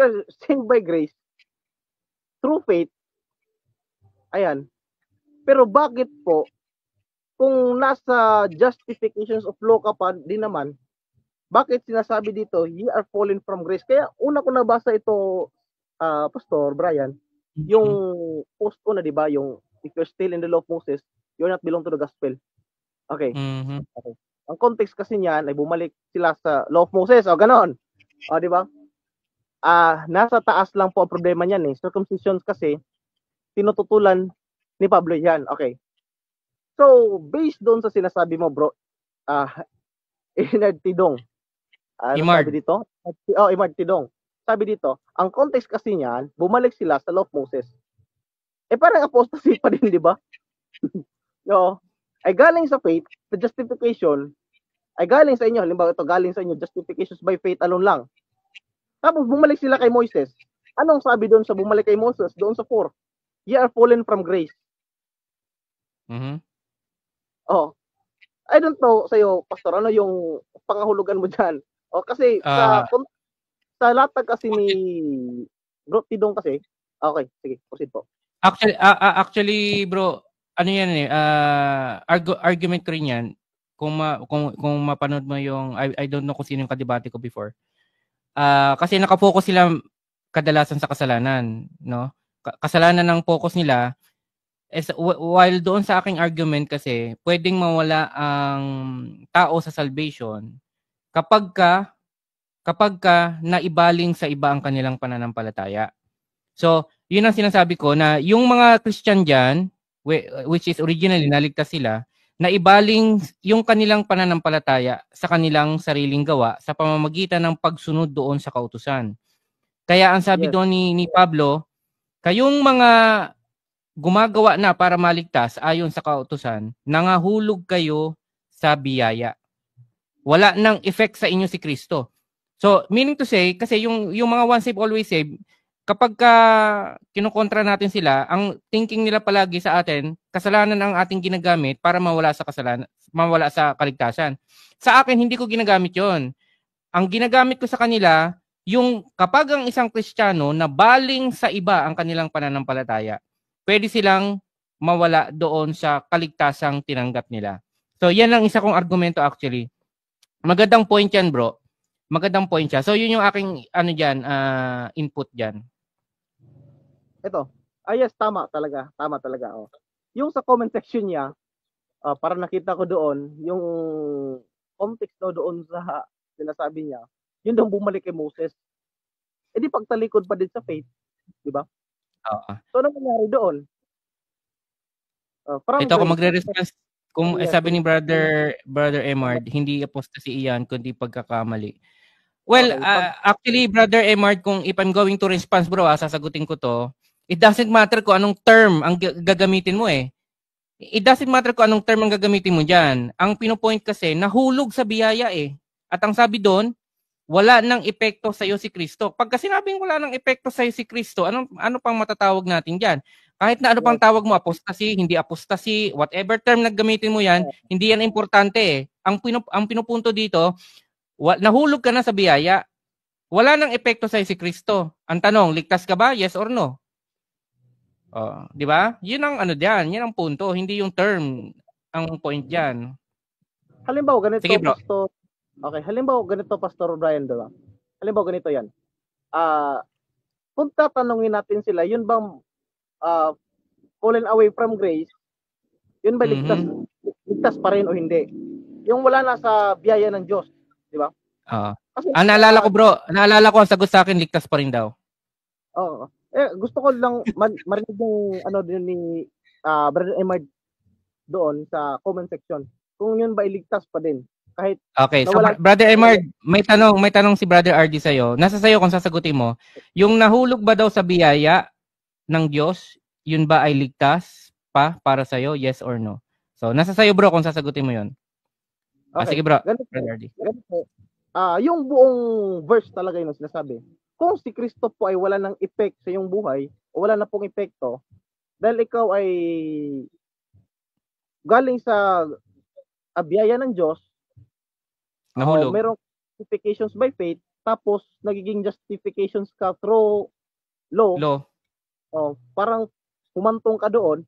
are saved by grace through faith, ayan. Pero bakit po, kung nasa justifications of law ka pa din naman, bakit sinasabi dito, ye are fallen from grace? Kaya una ko nabasa ito, Pastor Brian, yung post ko na, di ba, yung if you're still in the law of Moses, you're not belong to the gospel. Okay. Okay. Ang context kasi niyan ay bumalik sila sa law of Moses, o ganon. O, di ba? Nasa taas lang po ang problema niyan eh. Circumcisions kasi, tinututulan ni Pablo yan. Okay. So, based doon sa sinasabi mo, bro, Inard Tidong. Imard. Sabi dito? Imard Tidong. Sabi dito, ang context kasi niyan, bumalik sila sa law of Moses. Parang apostasy pa din, di ba? No. Ay galing sa faith, sa justification, ay galing sa inyo. Halimbawa ito, galing sa inyo, justifications by faith alone lang. Tapos bumalik sila kay Moises. Anong sabi doon sa bumalik kay Moses? Doon sa 4. Ye are fallen from grace. I don't know sa'yo, Pastor, ano yung pangahulugan mo dyan? Kasi sa latag kasi ni Bro Tidong kasi, okay, sige, proceed po. Actually, bro, ano yan eh, argument ko rin yan. Kung mapanood mo yung, I don't know kung sino yung kadebate ko before. Kasi nakafocus sila kadalasan sa kasalanan, no? Kasalanan ng focus nila. While doon sa aking argument kasi, pwedeng mawala ang tao sa salvation kapag ka naibaling sa iba ang kanilang pananampalataya. So, yun ang sinasabi ko na yung mga Christian dyan, which is originally naligtas sila, naibaling yung kanilang pananampalataya sa kanilang sariling gawa sa pamamagitan ng pagsunod doon sa kautusan. Kaya ang sabi doon ni Pablo, kayong mga gumagawa na para maligtas ayon sa kautusan, nangahulog kayo sa biyaya. Wala nang effect sa inyo si Kristo. So, meaning to say, kasi yung mga once saved, always saved, kapag kinukontra natin sila, ang thinking nila palagi sa atin, kasalanan ang ating ginagamit para mawala sa kaligtasan. Sa akin, hindi ko ginagamit yon. Ang ginagamit ko sa kanila, yung kapag ang isang Kristiyano na baling sa iba ang kanilang pananampalataya, pwede silang mawala doon sa kaligtasang tinanggap nila. So, yan ang isa kong argumento actually. Magandang point yan, bro. Magandang point siya. So, yun yung aking input dyan. Ito. Yes, tama talaga. Tama talaga. Yung sa comment section niya, para nakita ko doon, yung context doon sa sinasabi niya, yun daw bumalik kay Moses. Di pagtalikod pa din sa faith. Di ba? So, ano nangyari doon? Ito ako magre-response kung sabi ni Brother Emard, hindi apostasy iyan kundi pagkakamali. Well, actually, Brother Emard, kung if I'm going to respond, bro, sasagutin ko to, it doesn't matter kung anong term ang gagamitin mo eh. It doesn't matter kung anong term ang gagamitin mo dyan. Ang pinopoint kasi, nahulog sa biyaya eh. At ang sabi doon, wala nang epekto sa iyo si Kristo. Pagka sinabing wala nang epekto sa iyo si Kristo, ano pang matatawag natin dyan? Kahit na ano pang tawag mo, apostasy, hindi apostasy, whatever term na gamitin mo yan, hindi yan importante eh. Ang pinupunto dito, nahulog ka na sa biyaya. Wala nang epekto sa si Kristo. Ang tanong, ligtas ka ba? Yes or no? Di ba? Yun ang diyan, yun ang punto, hindi yung term ang point diyan. Halimbawa ganito, sige, Pastor. Okay, halimbawa ganito, Pastor Brian, diba? Halimbawa ganito 'yan. Kung tatanungin natin sila, yun bang fallen away from grace? Yun ba ligtas pa rin o hindi? Yung wala na sa biyaya ng Diyos, di ba? Naalala ko ang sagot sa akin, ligtas pa rin daw. Oo. Gusto ko lang marinig yung din ni Brother Emard doon sa comment section. Kung yun ba iligtas pa din? Kahit okay, so Brother Emard, may tanong si Brother RD sa'yo. Nasa sa'yo kung sasagutin mo. Yung nahulog ba daw sa biyaya ng Diyos, yun ba ay ligtas pa para sa'yo? Yes or no? So, nasa sa'yo bro kung sasagutin mo yun. Okay. Sige bro. Brother RD. Yung buong verse talaga yung sinasabi. Kung si Kristo po ay wala ng effect sa iyong buhay, o wala na pong epekto, dahil ikaw ay galing sa biyaya ng Diyos, nahulog. Merong justifications by faith, tapos nagiging justifications ka through law, Law. parang humantong ka doon.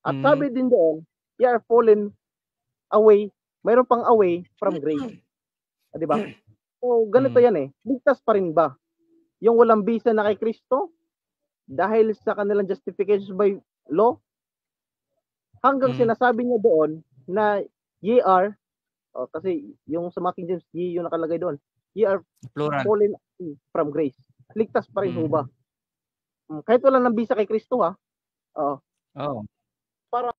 At Mm. sabi din doon, you are fallen away, mayroon pang away from grace. Di ba? So, ganito yan eh. Ligtas pa rin ba? Yung walang bisa na kay Kristo, dahil sa kanilang justifications by law, hanggang sinasabi niya doon na ye are, kasi yung sa mga King James, ye yung nakalagay doon, ye are Plural. fallen from grace. Ligtas pa rin ho ba? Kahit wala nang bisa kay Kristo ha. Oh. Para